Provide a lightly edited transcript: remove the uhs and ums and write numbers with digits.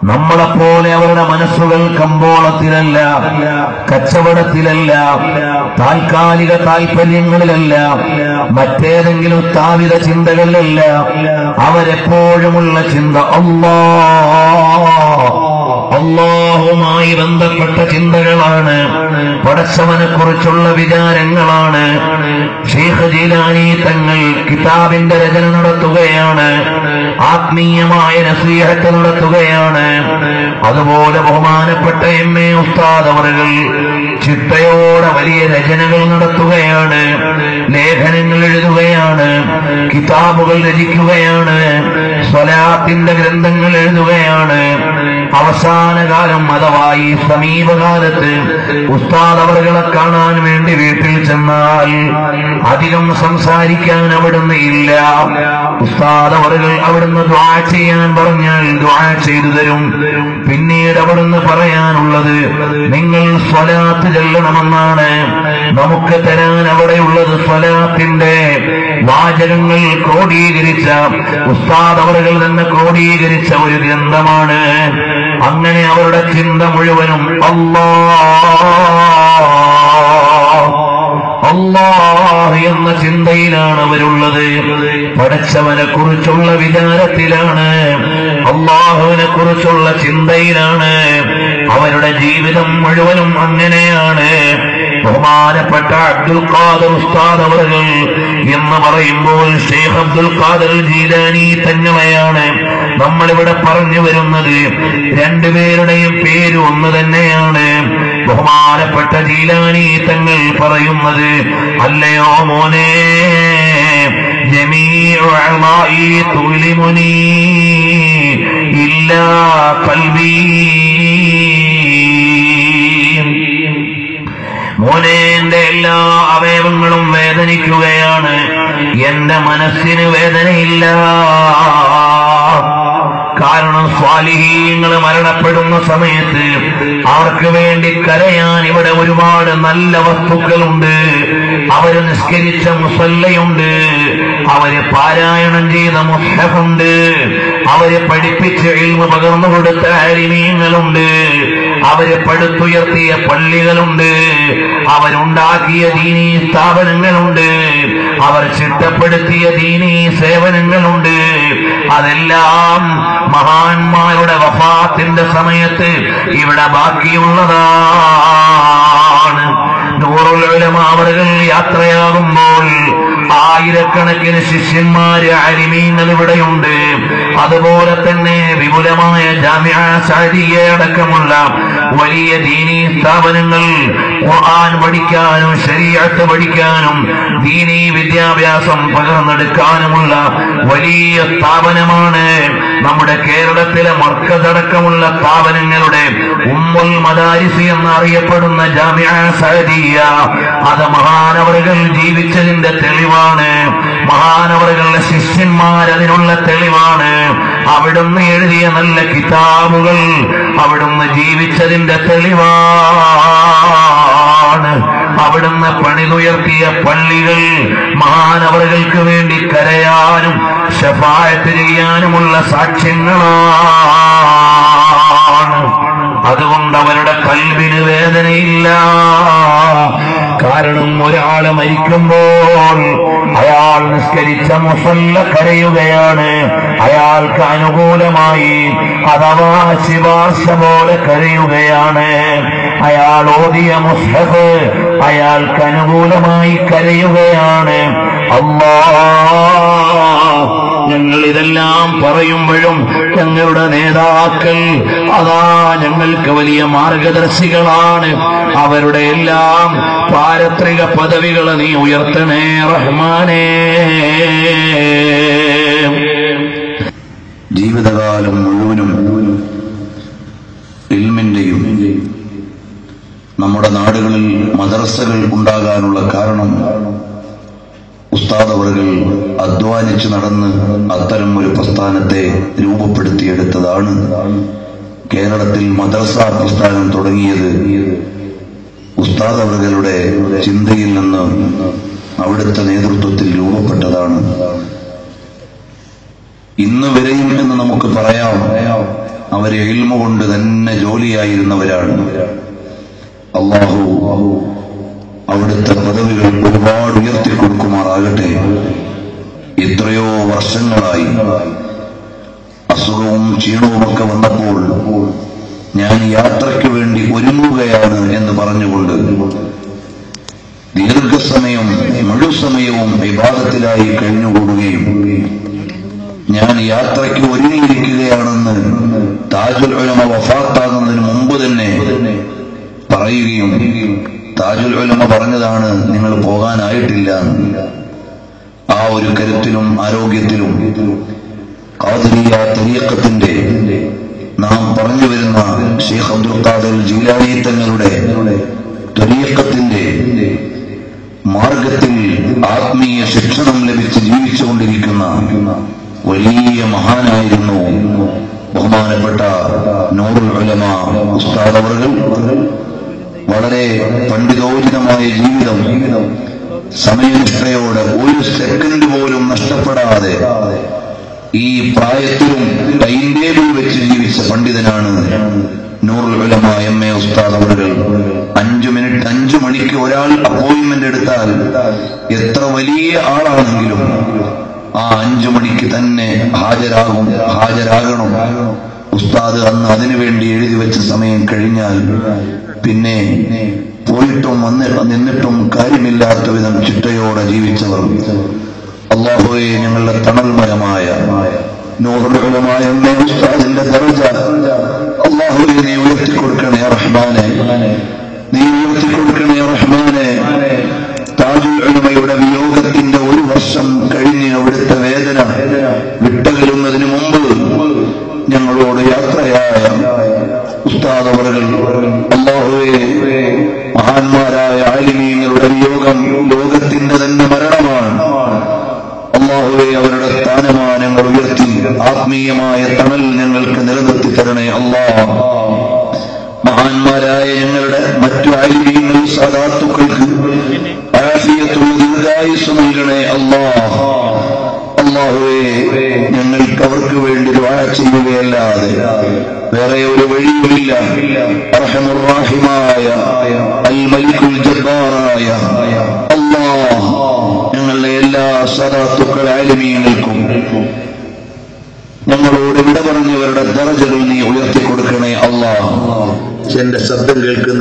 നമ്മളെപ്പോലെ അവരുടെ മനസ്സുകൾ കമ്പോളത്തിലല്ല, കച്ചവടത്തിലല്ല, താൽക്കാലിക താൽപര്യങ്ങളിലല്ല, മറ്റേതെങ്കിലും സ്ഥാപിത ചിന്തകളിലല്ല. അവരെപ്പോഴുമുള്ള ചിന്ത അല്ലാഹുമായി ബന്ധപ്പെട്ട ചിന്തകളാണ്, പടച്ചവനെ കുറിച്ചുള്ള വിചാരങ്ങളാണ്. ശൈഖ് ജീലാനി തങ്ങൾ കിതാബിന്റെ രചന നടത്തുകയാണ്, ആത്മീയമായ നസീഹത്ത് നടത്തുകയാണ്. അതുപോലെ ബഹുമാനപ്പെട്ട എം.എ. ഉസ്താദ് അവറുകൾ ചിട്ടയോടെ വലിയ രചനകൾ നടത്തുകയാണ്, ലേഖനങ്ങൾ എഴുതുകയാണ്, കിതാബുകൾ രചിക്കുകയാണ്, സ്വലാത്തിന്റെ ഗ്രന്ഥങ്ങൾ എഴുതുകയാണ്. അവസാന കാലം അഥവാ ഈ സമീപകാലത്ത് ഉസ്താദ് അവറുകളെ കാണാൻ വേണ്ടി വീട്ടിൽ ചെന്നാൽ അധികം സംസാരിക്കാൻ അവിടുന്ന് ഇല്ല. ഉസ്താദ് അവറുകൾ അവിടുന്ന് ദുആ ചെയ്യാൻ പറഞ്ഞാൽ ദുആ ചെയ്തു തരും. പിന്നീട് അവിടുന്ന് പറയാനുള്ളത് നിങ്ങൾ സ്വലാത്ത് ചൊല്ലണമെന്നാണ്. നമുക്ക് തരാൻ അവിടെയുള്ളത് സ്വലാത്തിന്റെ വാചകങ്ങൾ ക്രോഡീകരിച്ച, ഉസ്താദ് അവറുകൾ തന്നെ ക്രോഡീകരിച്ച ഒരു ഗ്രന്ഥമാണ്. അങ്ങനെ അവരുടെ ചിന്ത മുഴുവനും അല്ലാഹ് എന്ന ചിന്തയിലാണ് അവരുള്ളത്. പടച്ചവനെ കുറിച്ചുള്ള വിചാരത്തിലാണ്, അല്ലാഹുവിനെ കുറിച്ചുള്ള ചിന്തയിലാണ്. അവരുടെ ജീവിതം മുഴുവനും അങ്ങനെയാണ്. ബഹുമാനപ്പെട്ട അബ്ദുൽ ഖാദർ ഉസ്താദ് അവറുകൾ എന്ന് പറയുമ്പോൾ ശൈഖ് അബ്ദുൽ ഖാദർ ജീലാനി തങ്ങളെയാണ് നമ്മളിവിടെ പറഞ്ഞു വരുന്നത്. രണ്ടുപേരുടെയും പേര് ഒന്ന് തന്നെയാണ്. ബഹുമാനപ്പെട്ട ജീലാനി തങ്ങൾ പറയുന്നത്, അല്ലയോ മോനെ, ജമീഉ അഅ്ളാഇ തുലിമുനി ഇല്ലാ ഖൽബി, മോനെ എന്റെ എല്ലാ അവയവങ്ങളും വേദനിക്കുകയാണ്, എന്റെ മനസ്സിന് വേദനയില്ല. കാരണം സ്വാലിഹീങ്ങൾ മരണപ്പെടുന്ന സമയത്ത് അവർക്ക് വേണ്ടി കരയാൻ ഇവിടെ ഒരുപാട് നല്ല വസ്തുക്കളുണ്ട്. അവര് നിസ്കരിച്ച മുസല്ലയുണ്ട്, അവര് പാരായണം ചെയ്ത മുസ്ഹഫുണ്ട്, അവര് പഠിപ്പിച്ച് ഇൽമു പകർന്നു കൊടുത്ത ആലിമീങ്ങളുണ്ട്, അവര് പടുത്തുയർത്തിയ പള്ളികളുണ്ട്, അവരുണ്ടാക്കിയ ദീനീ സ്ഥാപനങ്ങളുണ്ട്, അവർ ചിട്ടപ്പെടുത്തിയ ദീനീ സേവനങ്ങളുണ്ട്. അതെല്ലാം മഹാന്മാരുടെ വഫാത്തിന്റെ സമയത്ത് ഇവിടെ ബാക്കിയുള്ളതാണ്. നൂറുൽ ഉലമ അവറുകൾ യാത്രയാകുമ്പോൾ ആയിരക്കണക്കിന് ശിഷ്യന്മാര് ആലിമീങ്ങൾ ഇവിടെയുണ്ട്. അതുപോലെ തന്നെ വിപുലമായ ജാമിഅ സഅദിയ അടക്കമുള്ള വലിയ ദീനീ സ്ഥാപനങ്ങൾ, ഖുർആൻ പഠിക്കാനും ശരീഅത്ത് പഠിക്കാനും ദീനീ വിദ്യാഭ്യാസം പകർന്നെടുക്കാനുമുള്ള വലിയ സ്ഥാപനമാണ് നമ്മുടെ കേരളത്തിലെ മർക്കസ് അടക്കമുള്ള സ്ഥാപനങ്ങളുടെ ഉമ്മുൽ മദാരിസ് എന്നറിയപ്പെടുന്ന ജാമിഅ സഅദിയ. അത് മഹാനവറുകൾ ജീവിച്ചതിന്റെ തെളിവാണ്, മഹാനവറുകളുടെ ശിഷ്യന്മാർ അതിനുള്ള തെളിവാണ്. അവിടുന്ന് എഴുതിയ നല്ല കിതാബുകൾ അവിടുന്ന് ജീവിച്ചതിന്റെ തെളിവാണ്. അവിടുന്ന് പണിതുയർത്തിയ പള്ളികൾ മഹാനവറുകൾക്ക് വേണ്ടി കരയാനും ശഫാഅത്ത് ചെയ്യാനുമുള്ള സാക്ഷ്യങ്ങളാണ്. അതുകൊണ്ട് അവരുടെ കൽബിന് വേദനയില്ല. കാരണം ഒരാള് മരിക്കുമ്പോൾ അയാൾ നിസ്കരിച്ച മുസല്ല കരയുകയാണ്, അയാൾക്ക് അനുകൂലമായി അഥവാ ശിപാർശ പോലെ കരയുകയാണ്. അയാൾ ഓതിയ മുസ്ഹഫ് അയാൾക്ക് അനുകൂലമായി കരയുകയാണ്. ഞങ്ങൾ ഇതെല്ലാം പറയുമ്പോഴും ഞങ്ങളുടെ നേതാക്കൾ അതാ ഞങ്ങൾക്ക് വലിയ മാർഗദർശികളാണ്. അവരുടെ എല്ലാം പാരത്രിക പദവികൾ നീ ഉയർത്തണേ റഹ്മാനേ. ജീവിതകാലം മുഴുവനും ഇൽമിന്റെയും നമ്മുടെ നാടുകളിൽ മദ്രസകൾ ഉണ്ടാകാനുള്ള കാരണം ഉസ്താദ് അവറുകൾ അധ്വാനിച്ചു നടന്ന് അത്തരം ഒരു പ്രസ്ഥാനത്തെ രൂപപ്പെടുത്തിയെടുത്തതാണ്. കേരളത്തിൽ മദ്രസ പ്രസ്ഥാനം തുടങ്ങിയത് ഉസ്താദ് അവറുകളുടെ ചിന്തയിൽ നിന്ന് അവിടുത്തെ നേതൃത്വത്തിൽ രൂപപ്പെട്ടതാണ്. ഇന്ന് വരെയും എന്ന് നമുക്ക് പറയാം അവരെ ഇൽമ കൊണ്ട് തന്നെ ജോലിയായിരുന്നവരാണ്. അല്ലാഹു അവിടുത്തെ പദവികൾ ഒരുപാട് ഉയർത്തിക്കൊടുക്കുമാറാകട്ടെ. എത്രയോ വർഷങ്ങളായി അസുഖവും ക്ഷീണവുമൊക്കെ വന്നപ്പോൾ ഞാൻ യാത്രയ്ക്ക് വേണ്ടി ഒരുങ്ങുകയാണ് എന്ന് പറഞ്ഞുകൊണ്ട് ദീർഘസമയം മുഴുസമയവും വിവാദത്തിലായി കഴിഞ്ഞുകൂടുകയും ഞാൻ യാത്രയ്ക്ക് ഒരുങ്ങിയിരിക്കുകയാണെന്ന് താജുൽ ഉലമ വഫാത്താകുന്നതിന് മുമ്പ് തന്നെ പറയുകയും താജുൽ ഉലമ പറഞ്ഞതാണ് നിങ്ങൾ പോകാനായിട്ടില്ല. ആ ഒരു കരുത്തിലും ആരോഗ്യത്തിലും ഖാദിരിയ തരീഖത്തിന്റെ നാം പറഞ്ഞു വരുന്ന ശൈഖ് അബ്ദുൽ ഖാദിർ ജീലാനി തങ്ങളുടെ തരീഖത്തിന്റെ മാർഗത്തിൽ ആത്മീയ ശിക്ഷണം ലഭിച്ച് ജീവിച്ചുകൊണ്ടിരിക്കുന്ന വലിയ മഹാനായിരുന്നു ബഹുമാനപ്പെട്ട നൂറുൽ ഉലമ ഉസ്താദ് അവർകൾ. വളരെ പണ്ഡിതോചിതമായ ജീവിതം, സമയനിഷ്ഠയോടെ ഒരു സെക്കൻഡ് പോലും നഷ്ടപ്പെടാതെ ഈ പ്രായത്തിലും ടൈം ടേബിൾ വെച്ച് ജീവിച്ച പണ്ഡിതനാണ് നൂറുൽ ഉലമ എം.എ. ഉസ്താദ് അവർകൾ. 5 മണിക്ക് ഒരാൾ അപ്പോയിന്റ്മെന്റ് എടുത്താൽ എത്ര വലിയ ആളാണെങ്കിലും ആ 5 മണിക്ക് തന്നെ ഹാജരാകണം. ഉസ്താദ് അന്ന് അതിനുവേണ്ടി എഴുതി വെച്ച സമയം കഴിഞ്ഞാൽ പിന്നെ പോയിട്ടും നിന്നിട്ടും കാര്യമില്ലാത്ത വിധം ചിട്ടയോടെ ജീവിച്ചവർ. അല്ലാഹുവേ, ഞങ്ങളുടെ തണൽമരമായ നൂറുൽ ഉലമ എം.എ. ഉസ്താദിന്റെ ദറജ അല്ലാഹുവേ നീ ഉയർത്തിക്കൊടുക്കണേ റഹ്മാനെ, നീ ഉയർത്തിക്കൊടുക്കണേ റഹ്മാനെ. താജുൽ ഉലമയുടെ വിയോഗത്തിന്റെ 1 വർഷം കഴിഞ്ഞ് അവിടുത്തെ വേദന വിട്ടകലുന്നതിന് മുമ്പ് ഞങ്ങളോട് യാത്രയായ ഉസ്താദ് അവർകൾ അല്ലാഹുവേ, മഹാന്മാരായ ആലിമീങ്ങളുടെ വിയോഗം ലോകത്തിന്റെ തന്നെ മരണമാണ്. അല്ലാഹുവേ, അവരുടെ സ്ഥാനമാനങ്ങൾ ഉയർത്തി ആത്മീയമായ തണൽ ഞങ്ങൾക്ക് നിലനിർത്തി തരണേ അല്ലാഹ്. മഹാന്മാരായ ഞങ്ങളുടെ മറ്റു ആലിമീങ്ങൾ സാദാത്തുക്കൾക്ക് ആഫിയത്തുള്ള ദീർഘായുസ്സ് നൽകണേ അല്ലാഹ്. അല്ലാഹുവേ, ഞങ്ങൾക്ക് അവർക്ക് വേണ്ടി ദുആ ചെയ്യുകയല്ലാതെ വേറെ ഒരു വഴിയുമില്ല. അർഹമുർ റഹീമായ അൽ മലിക്കുൽ ജബ്ബാറായ അല്ലാഹ്, ഞങ്ങളുടെ എല്ലാ സദാത്തുക്കൾ ആലിമീങ്ങൾക്കും ഞങ്ങളോട് വിട പറഞ്ഞവരുടെ ദറജകൾ നീ ഉയർത്തിക്കൊടുക്കണേ അല്ലാഹ്. എന്റെ ശബ്ദം കേൾക്കുന്ന